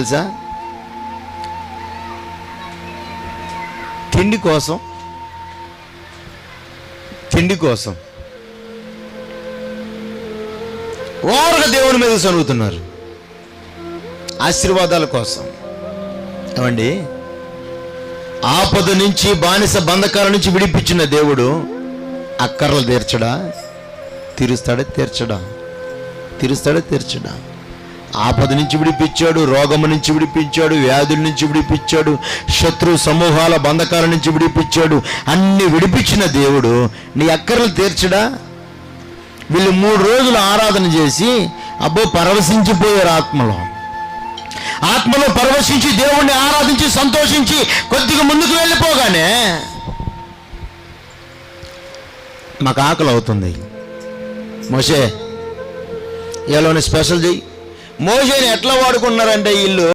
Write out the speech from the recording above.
తెలుసా? తిండి కోసం ఓరగా దేవుని మీద చదువుతున్నారు, ఆశీర్వాదాల కోసం. ఏమండి, ఆపద నుంచి, బానిస బంధకాల నుంచి విడిపించిన దేవుడు అక్కర్లు తీర్చడా? తీరుస్తాడా? ఆపద నుంచి విడిపించాడు, రోగము నుంచి విడిపించాడు, వ్యాధుల నుంచి విడిపించాడు, శత్రు సమూహాల బంధకాల నుంచి విడిపించాడు. అన్ని విడిపించిన దేవుడు నీ అక్కర్లు తీర్చడా? వీళ్ళు 3 రోజులు ఆరాధన చేసి పరవశించిపోయారు. ఆత్మలో పరవశించి దేవుణ్ణి ఆరాధించి సంతోషించి కొద్దిగా ముందుకు వెళ్ళిపోగానే మాకు ఆకలి అవుతుంది, మోషే ఇలానే స్పెషల్ చెయ్యి. మోషేని ఎట్లా వాడుకున్నారంటే వీళ్ళు